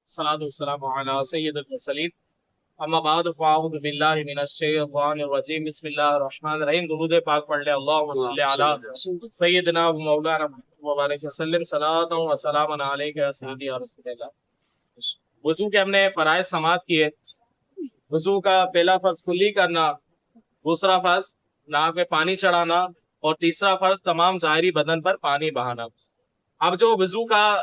الصلاة والسلام على سید المرسلین اما بعد فاعوذ باللہ من الشیطان الرجیم بسم اللہ الرحمن الرحیم درود پاک پڑھ لے اللہم صلی علی سیدنا و مولانا مبارک وسلم صلاۃ و سلام علیک یا سیدی یا رسول اللہ۔ وضو کے ہم نے فرائض سماعت کیے۔ وضو کا پہلا فرض کلی کرنا، دوسرا فرض ناک میں پانی چڑھانا، اور تیسرا فرض تمام ظاہری بدن پر پانی بہانا۔ اب جو وضو کا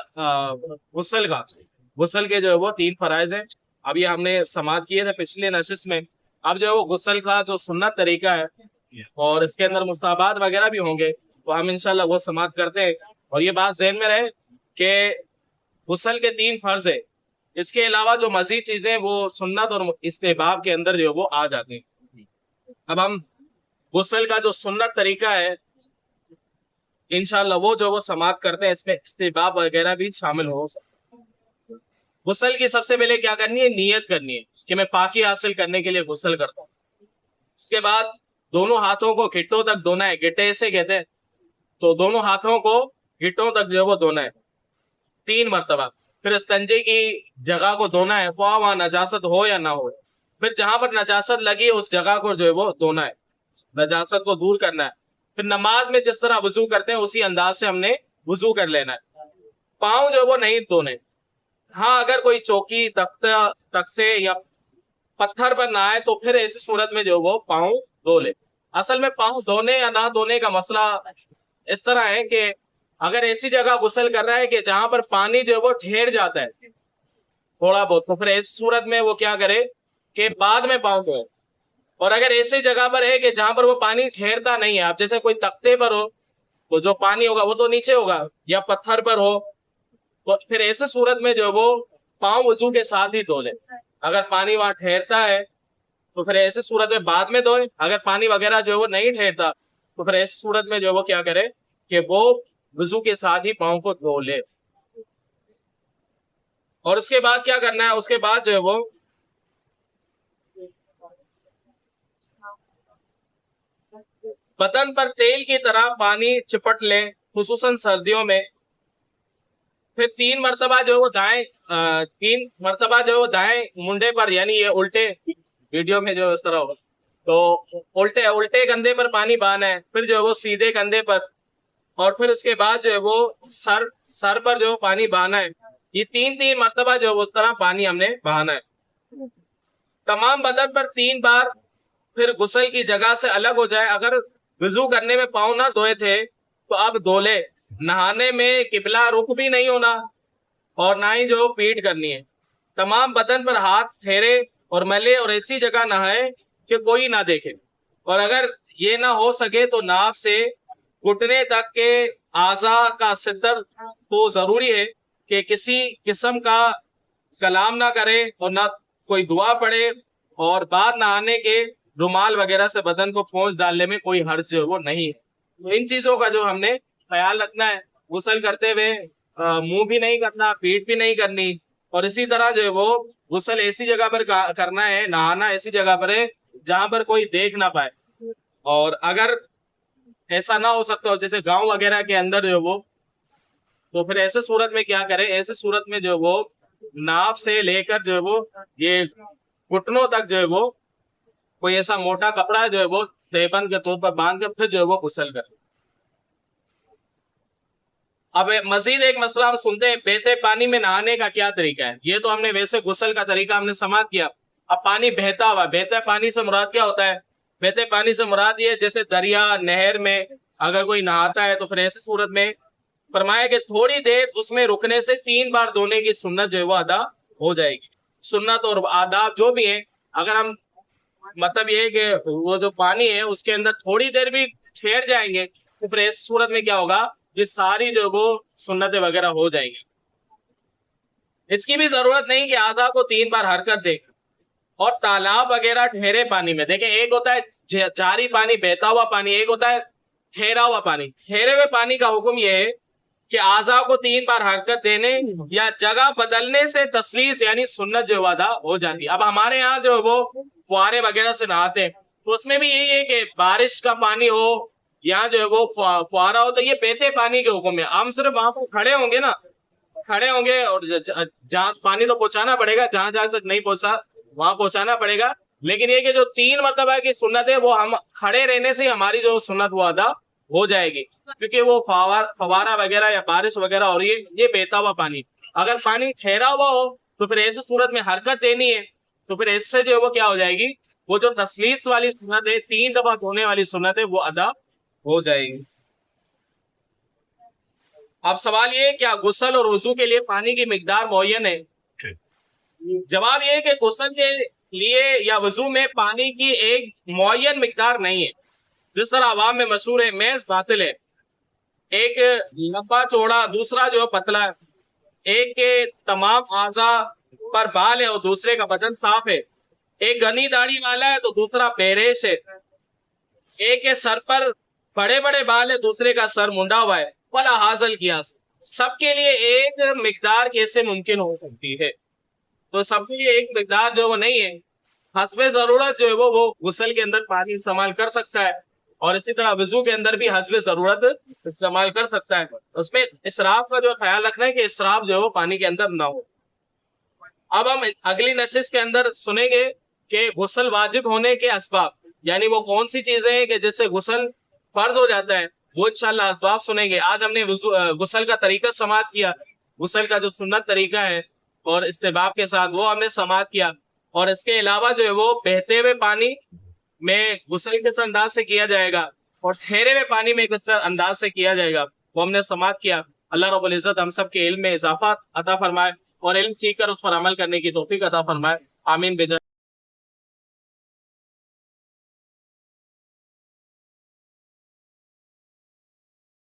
غسل کے جو ہے وہ 3 فرائض ہیں، ابھی ہم نے سماعت کیے تھے پچھلے نشست میں۔ اب جو ہے وہ غسل کا جو سنت طریقہ ہے اور اس کے اندر مستحبات وغیرہ بھی ہوں گے، تو ہم انشاءاللہ وہ سماعت کرتے ہیں۔ اور یہ بات ذہن میں رہے کہ غسل کے 3 فرض ہیں، اس کے علاوہ جو مزید چیزیں وہ سنت اور استحباب کے اندر جو ہے وہ آ جاتی ہیں۔ اب ہم غسل کا جو سنت طریقہ ہے انشاءاللہ وہ جو وہ سماعت کرتے ہیں، اس میں استحباب وغیرہ بھی شامل ہو سکتے ہیں۔ غسل کی سب سے پہلے کیا کرنی ہے؟ نیت کرنی ہے کہ میں پاکی حاصل کرنے کے لیے غسل کرتا ہوں۔ اس کے بعد دونوں ہاتھوں کو گھٹوں تک دھونا ہے، گھٹے اسے کہتے ہیں، تو دونوں ہاتھوں کو گھٹوں تک جو ہے وہ دھونا ہے 3 مرتبہ۔ پھر استنجے کی جگہ کو دھونا ہے، وہاں نجاست ہو یا نہ ہو۔ پھر جہاں پر نجاست لگی اس جگہ کو جو ہے وہ دھونا ہے، نجاست کو دور کرنا ہے۔ پھر نماز میں جس طرح وضو کرتے ہیں اسی انداز سے ہم نے وضو کر لینا ہے۔ پاؤں جو ہے وہ نہیں دھونے۔ ہاں اگر کوئی چوکی تختے یا پتھر پر نہ آئے تو پھر ایسی صورت میں جو وہ پاؤں دھو لے۔ اصل میں پاؤں دھونے یا نہ دھونے کا مسئلہ اس طرح ہے کہ اگر ایسی جگہ غسل کر رہا ہے کہ جہاں پر پانی جو ہے وہ ٹھہر جاتا ہے تھوڑا بہت، تو پھر ایسی صورت میں وہ کیا کرے کہ بعد میں پاؤں دھوئے۔ اور اگر ایسی جگہ پر ہے کہ جہاں پر وہ پانی ٹھہرتا نہیں ہے، آپ جیسے کوئی تختے پر ہو تو جو پانی ہوگا وہ تو نیچے ہوگا، یا پتھر پر ہو، تو پھر ایسے صورت میں جو وہ پاؤں وضو کے ساتھ ہی دھو لے۔ اگر پانی وہاں ٹھہرتا ہے تو پھر ایسے صورت میں بعد میں دھوئے، اگر پانی وغیرہ جو وہ نہیں ٹھہرتا تو پھر ایسی صورت میں جو وہ کیا کرے کہ وہ وضو کے ساتھ ہی پاؤں کو دھو لے۔ اور اس کے بعد کیا کرنا ہے؟ اس کے بعد جو ہے وہ بدن پر تیل کی طرح پانی چپٹ لیں، خصوصاً سردیوں میں۔ پھر 3 مرتبہ جو وہ دائیں منڈے پر، یعنی یہ الٹے ویڈیو میں جو اس طرح ہوگا تو الٹے کندھے پر پانی بہانا ہے، پھر جو وہ سیدھے کندھے پر، اور پھر اس کے بعد جو ہے وہ سر پر جو پانی بہانا ہے۔ یہ 3 مرتبہ جو اس طرح پانی ہم نے بہانا ہے تمام بدن پر 3 بار۔ پھر غسل کی جگہ سے الگ ہو جائے، اگر وضو کرنے میں پاؤں نہ دھوئے تھے تو اب دھو لے۔ نہانے میں قبلہ رخ بھی نہیں ہونا اور نہ ہی جو پیٹ کرنی ہے۔ تمام بدن پر ہاتھ پھیرے اور ملے، اور ایسی جگہ نہائے کہ کوئی نہ دیکھے۔ اور اگر یہ نہ ہو سکے تو ناف سے گھٹنے تک کے اعضاء کا ستر تو ضروری ہے کہ کسی قسم کا کلام نہ کرے اور نہ کوئی دعا پڑھے، اور بعد نہانے کے رومال وغیرہ سے بدن کو پونچھ ڈالنے میں کوئی حرج جو وہ نہیں ہے۔ تو ان چیزوں کا جو ہم نے خیال رکھنا ہے۔ غسل کرتے ہوئے منہ بھی نہیں کرنا، پیٹ بھی نہیں کرنی، اور اسی طرح جو ہے وہ غسل ایسی جگہ پر کرنا ہے، نہانا ایسی جگہ پر ہے جہاں پر کوئی دیکھ نہ پائے۔ اور اگر ایسا نہ ہو سکتا ہو جیسے گاؤں وغیرہ کے اندر جو وہ، تو پھر ایسے صورت میں کیا کرے؟ ایسے صورت میں جو وہ ناف سے لے کر جو ہے وہ یہ گھٹنوں تک جو ہے وہ کوئی ایسا موٹا کپڑا جو ہے وہ تیبند کے طور پر باندھ کر پھر جو ہے وہ غسل کرے۔ اب مزید ایک مسئلہ ہم سنتے ہیں، بہتے پانی میں نہانے کا کیا طریقہ ہے؟ یہ تو ہم نے ویسے غسل کا طریقہ ہم نے سماعت کیا۔ اب پانی بہتا ہوا، بہتے پانی سے مراد کیا ہوتا ہے؟ بہتے پانی سے مراد یہ جیسے دریا، نہر میں اگر کوئی نہاتا ہے تو پھر ایسی صورت میں فرمایا کہ تھوڑی دیر اس میں رکنے سے 3 بار دھونے کی سنت جو ہے وہ ادا ہو جائے گی۔ سنت اور آداب جو بھی ہیں، اگر ہم مطلب یہ ہے کہ وہ جو پانی ہے اس کے اندر تھوڑی دیر بھی ٹھہر جائیں گے تو پھر ایسی صورت میں کیا ہوگا؟ یہ ساری جو وہ سنتیں وغیرہ ہو جائیں گی۔ اس کی بھی ضرورت نہیں کہ اعضاء کو 3 بار حرکت دے۔ اور تالاب وغیرہ ٹھہرے پانی میں دیکھیں، ایک ہوتا ہے جاری پانی، بہتا ہوا پانی، ایک ہوتا ہے ٹھہرا ہوا پانی۔ ٹھہرے ہوئے پانی کا حکم یہ ہے کہ اعضاء کو 3 بار حرکت دینے یا جگہ بدلنے سے تسلیس یعنی سنت جو ادا ہو جاتی ہے۔ اب ہمارے یہاں جو وہ فوارے وغیرہ سے نہاتے ہیں تو اس میں بھی یہی ہے کہ بارش کا پانی ہو، یہاں جو ہے وہ فوارہ ہو، تو یہ بہتے پانی کے حکم ہے۔ ہم صرف وہاں پر کھڑے ہوں گے نا کھڑے ہوں گے اور جہاں پانی تو پہنچانا پڑے گا, جہاں جہاں تک نہیں پہنچا وہاں پہنچانا پڑے گا, لیکن یہ کہ جو 3 مرتبہ کی سنت ہے وہ ہم کھڑے رہنے سے ہماری جو سنت وہ ادا ہو جائے گی, کیونکہ وہ فوارہ وغیرہ یا بارش وغیرہ ہو رہی ہے, یہ بہتا ہوا پانی. اگر پانی ٹھہرا ہوا ہو تو پھر ایسی صورت میں حرکت دینی ہے, تو پھر اس سے جو ہے وہ کیا ہو جائے گی, وہ جو تسلیس والی سنت ہے 3 دفعہ دھونے والی سنت ہے وہ ادا ہو جائے گی. اب سوال یہ ہے کیا غسل اور وضو کے لیے پانی کی مقدار معین ہے؟ جواب یہ ہے کہ غسل کے لیے یا وضو میں پانی کی ایک معین مقدار نہیں ہے. جس طرح عوام میں مشہور ہے میز باطل ہے, ایک لمبا چوڑا دوسرا جو ہے پتلا ہے, ایک کے تمام اعضاء پر بال ہے اور دوسرے کا بدن صاف ہے, ایک گھنی داڑھی والا ہے تو دوسرا بہریش ہے, ایک کے سر پر بڑے بڑے بال ہے دوسرے کا سر منڈا ہوا ہے. ولا حاصل کیا سب کے لیے ایک مقدار کیسے ممکن ہو سکتی ہے؟ تو سب کے لیے ایک مقدار جو وہ نہیں ہے. حسب ضرورت جو ہے وہ غسل کے اندر پانی استعمال کر سکتا ہے, اور اسی طرح وضو کے اندر بھی حسب ضرورت استعمال کر سکتا ہے. اس میں اسراف کا جو خیال رکھنا ہے کہ اسراف جو ہے وہ پانی کے اندر نہ ہو. اب ہم اگلی نشست کے اندر سنیں گے کہ غسل واجب ہونے کے اسباب, یعنی وہ کون سی چیزیں ہیں کہ جس سے غسل فرض ہو جاتا ہے, وہ انشاءاللہ اسباب سنیں گے. آج ہم نے غسل کا طریقہ سماعت کیا, غسل کا جو سنت طریقہ ہے اور استحباب کے ساتھ وہ ہم نے سماعت کیا, اور اس کے علاوہ جو ہے وہ بہتے ہوئے پانی میں غسل کس انداز سے کیا جائے گا اور ٹھہرے ہوئے پانی میں کس انداز سے کیا جائے گا وہ ہم نے سماعت کیا. اللہ رب العزت ہم سب کے علم میں اضافہ عطا فرمائے اور علم سیکھ کر اس پر عمل کرنے کی توفیق عطا فرمائے. آمین.